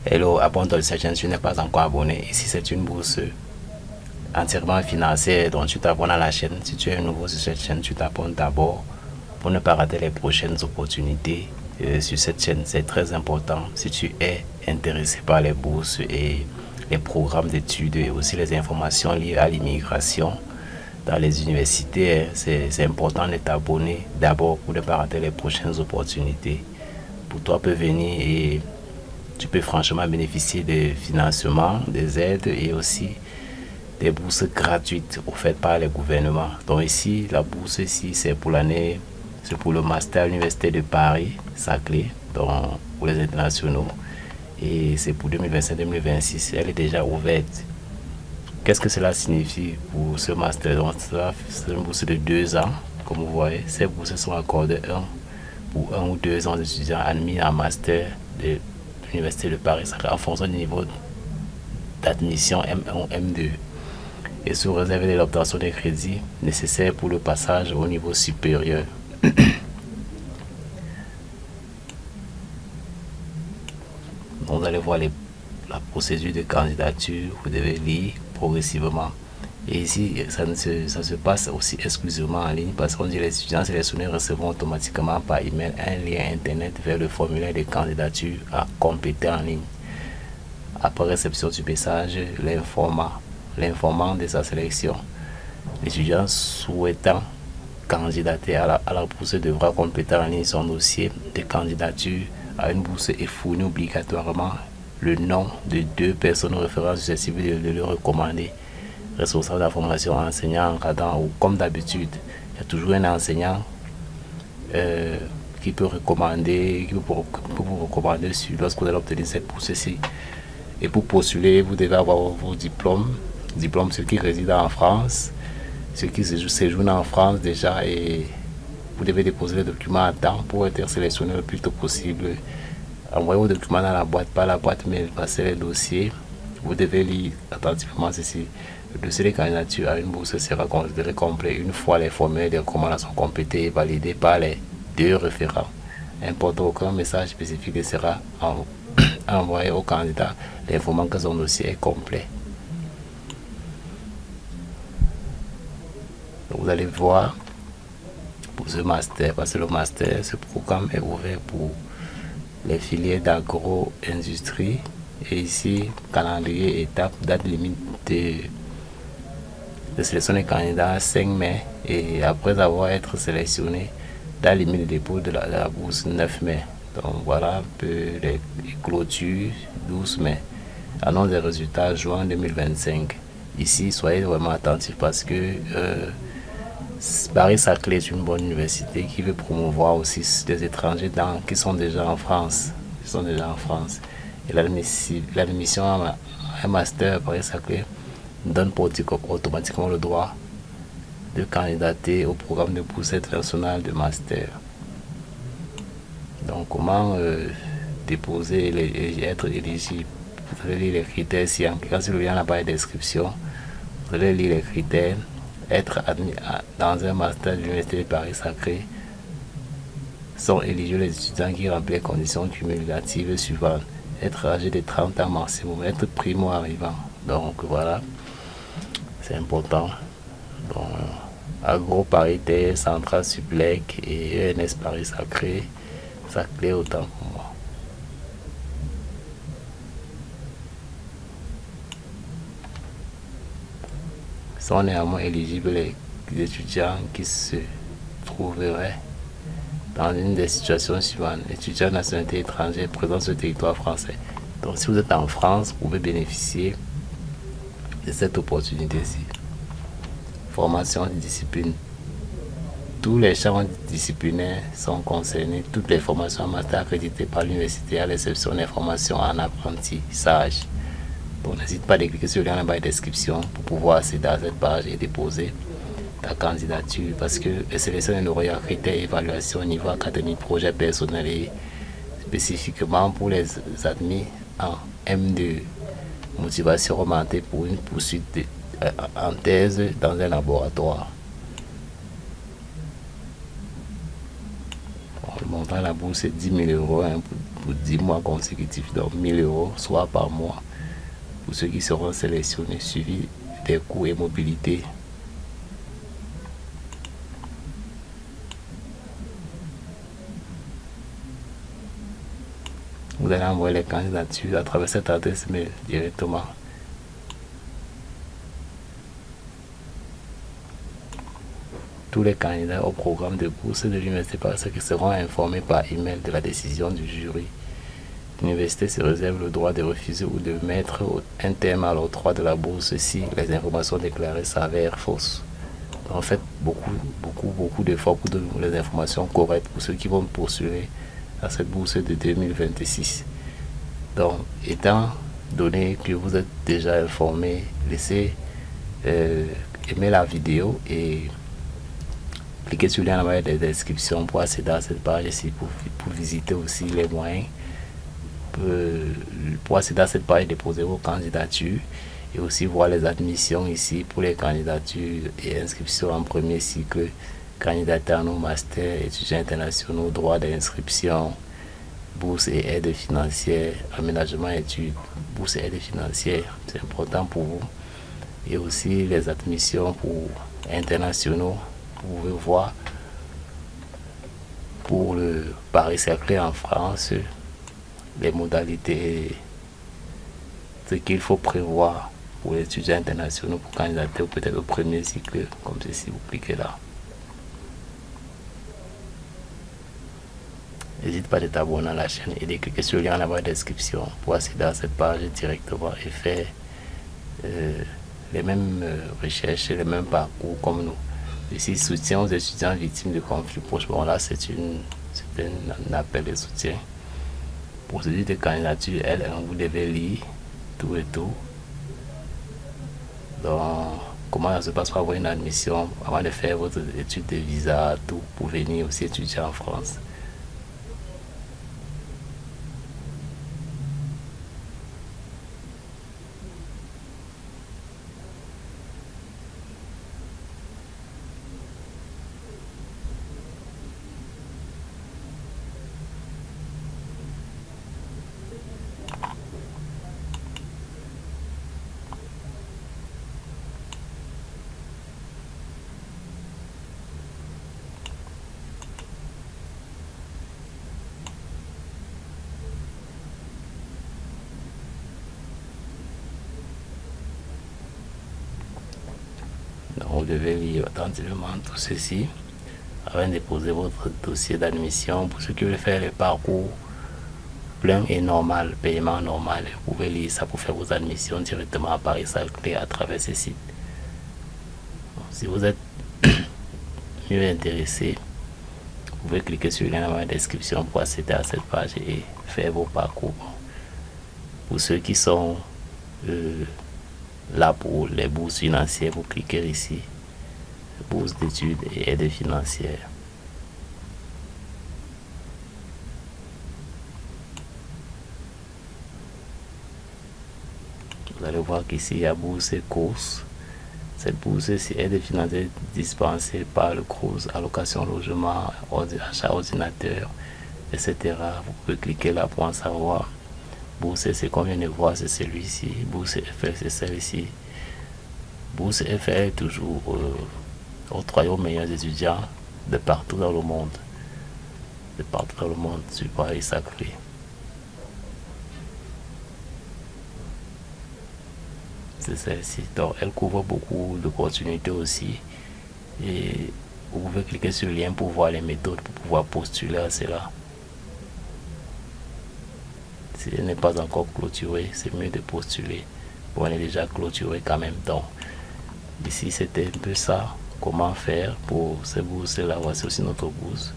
Hello, abonne-toi à cette chaîne si tu n'es pas encore abonné. Ici, c'est une bourse entièrement financière, donc tu t'abonnes à la chaîne. Si tu es nouveau sur cette chaîne, tu t'abonnes d'abord pour ne pas rater les prochaines opportunités sur cette chaîne. C'est très important si tu es intéressé par les bourses et les programmes d'études et aussi les informations liées à l'immigration dans les universités. C'est important de t'abonner d'abord pour ne pas rater les prochaines opportunités. Pour toi, peut venir et tu peux franchement bénéficier des financements, des aides et aussi des bourses gratuites offertes par les gouvernements. Donc ici, la bourse ici, c'est pour l'année, c'est pour le master à l'université de Paris, Saclay, donc pour les internationaux. Et c'est pour 2025-2026. Elle est déjà ouverte. Qu'est-ce que cela signifie pour ce master? Donc c'est une bourse de 2 ans, comme vous voyez. Ces bourses sont accordées pour 1 ou 2 ans d'étudiants admis en master de l'université de Paris Saclay en fonction du niveau d'admission M1 ou M2 et sous réserve de l'obtention des crédits nécessaires pour le passage au niveau supérieur. Donc vous allez voir la procédure de candidature, vous devez lire progressivement. Et ici, ça se passe aussi exclusivement en ligne parce qu'on dit que les étudiants sélectionnés recevront automatiquement par email un lien internet vers le formulaire de candidature à compléter en ligne. Après réception du message, l'informant de sa sélection. L'étudiant souhaitant candidater à la bourse devra compléter en ligne son dossier de candidature à une bourse et fournir obligatoirement le nom de 2 personnes référentes susceptibles de le recommander. Responsable d'information, enseignant, encadrant ou comme d'habitude, il y a toujours un enseignant qui peut recommander, qui peut vous recommander lorsque vous allez obtenir cette bourse-ci. Et pour postuler, vous devez avoir vos diplômes, ceux qui résident en France, ceux qui séjournent en France déjà, et vous devez déposer les documents à temps pour être sélectionné le plus tôt possible. Envoyez vos documents dans la boîte, pas la boîte mail, passez les dossiers. Vous devez lire attentivement ceci. Le dossier de candidature à une bourse sera considéré complet une fois les formulaires de recommandation complétés et validés par les 2 référents. N'importe aucun message spécifique sera envoyé au candidat l'informant que son dossier est complet. Donc vous allez voir pour ce master, parce que le master, ce programme est ouvert pour les filières d'agro-industrie. Et ici, calendrier, étape, date limite de sélection des candidats 5 mai. Et après avoir été sélectionné, date limite de dépôt de la bourse 9 mai. Donc voilà un peu les clôtures 12 mai. Annonce des résultats juin 2025. Ici, soyez vraiment attentifs parce que Paris Saclay est une bonne université qui veut promouvoir aussi des étrangers qui sont déjà en France. Et l'admission à un master à Paris Saclay donne automatiquement le droit de candidater au programme de bourse internationale de master. Donc comment déposer et être éligible? Vous allez lire les critères ici. Quand vous regardez la barre de description, vous allez lire les critères. Être admis dans un master de l'université de Paris Saclay. Sont éligibles les étudiants qui remplissent les conditions cumulatives suivantes. Être âgé de 30 ans maximum, être primo arrivant. Donc voilà, c'est important. Donc, Agro Parité, Centrale Suplec et ENS Paris Saclay autant pour moi. Sont néanmoins éligibles les étudiants qui se trouveraient dans une des situations suivantes. Étudiants de nationalité étrangère présents sur le territoire français. Donc si vous êtes en France, vous pouvez bénéficier de cette opportunité-ci. Formation de discipline. Tous les champs disciplinaires sont concernés. Toutes les formations en master accréditées par l'université à l'exception des formations en apprentissage. Donc n'hésite pas à cliquer sur le lien en bas de description pour pouvoir accéder à cette page et déposer ta candidature parce que les sélections n'auront un critère d'évaluation au niveau académique, projet personnel et spécifiquement pour les admis en M2. Motivation augmentée pour une poursuite en thèse dans un laboratoire. Le montant de la bourse est 10 000 euros pour 10 mois consécutifs, donc 1000 euros, soit par mois, pour ceux qui seront sélectionnés, suivi des coûts et mobilité. Vous allez envoyer les candidatures à travers cette adresse mail directement. Tous les candidats au programme de bourse de l'Université Paris Saclay seront informés par email de la décision du jury. L'université se réserve le droit de refuser ou de mettre un terme à l'octroi de la bourse si les informations déclarées s'avèrent fausses. En fait, beaucoup d'efforts pour donner les informations correctes pour ceux qui vont postuler à cette bourse de 2026. Donc, étant donné que vous êtes déjà informé, laissez aimer la vidéo et cliquez sur le lien en bas de description pour accéder à cette page ici, pour visiter aussi les moyens pour accéder à cette page, déposer vos candidatures et aussi voir les admissions ici pour les candidatures et inscriptions en premier cycle, candidature en master, étudiants internationaux, droits d'inscription, bourse et aide financière, aménagement études, bourse et aide financière, c'est important pour vous. Et aussi les admissions pour internationaux, vous pouvez voir pour le Paris Saclay en France, les modalités, ce qu'il faut prévoir pour les étudiants internationaux pour candidater peut-être au premier cycle, comme ceci, vous cliquez là. N'hésite pas de t'abonner à la chaîne et de cliquer sur le lien en bas de la description pour accéder à cette page directement et faire les mêmes recherches et les mêmes parcours comme nous. Ici, soutien aux étudiants victimes de conflits proches. Bon, là, c'est un appel de soutien. Procédure de candidature, vous devez lire tout et tout. Donc, comment ça se passe pour avoir une admission avant de faire votre étude de visa, tout pour venir aussi étudier en France. Donc, vous devez lire attentivement tout ceci avant de déposer votre dossier d'admission. Pour ceux qui veulent faire le parcours plein et normal, paiement normal, vous pouvez lire ça pour faire vos admissions directement à Paris Saclay à travers ce site. Donc, si vous êtes mieux intéressé, vous pouvez cliquer sur le lien dans la description pour accéder à cette page et faire vos parcours. Pour ceux qui sont là pour les bourses financières, vous cliquez ici, bourse d'études et aide financière. Vous allez voir qu'ici il y a bourse et courses. Cette bourse, c'est aide financière dispensée par le CROUS, allocation logement, achat ordinateur, etc. Vous pouvez cliquer là pour en savoir. Bourse, c'est qu'on vient de voir, c'est celui-ci. Bourse FR, c'est celle-ci. Bourse FR est toujours octroyée aux meilleurs étudiants de partout dans le monde. De partout dans le monde, sur Paris Saclay. C'est celle-ci. Donc, elle couvre beaucoup d'opportunités aussi. Et vous pouvez cliquer sur le lien pour voir les méthodes pour pouvoir postuler à cela. Si elle n'est pas encore clôturée, c'est mieux de postuler. Bon, elle est déjà clôturée quand même. Donc, ici, c'était un peu ça. Comment faire pour ces bourses-là. Voici aussi notre bourse.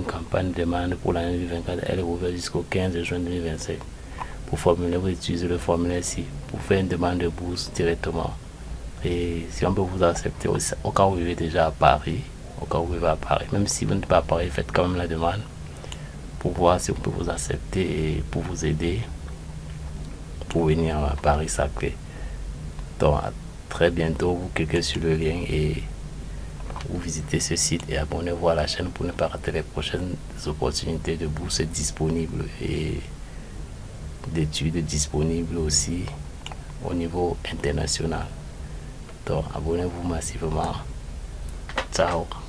une campagne de demande pour l'année 2024. Elle est ouverte jusqu'au 15 juin 2025. Pour formuler, vous utilisez le formulaire ici pour faire une demande de bourse directement. Et si on peut vous accepter, au cas où vous vivez déjà à Paris, même si vous n'êtes pas à Paris, faites quand même la demande pour voir si on peut vous accepter et pour vous aider pour venir à Paris-Saclay. Donc à très bientôt, vous cliquez sur le lien et vous visitez ce site et abonnez-vous à la chaîne pour ne pas rater les prochaines opportunités de bourse disponibles et d'études disponibles aussi au niveau international. Donc abonnez-vous massivement. Ciao.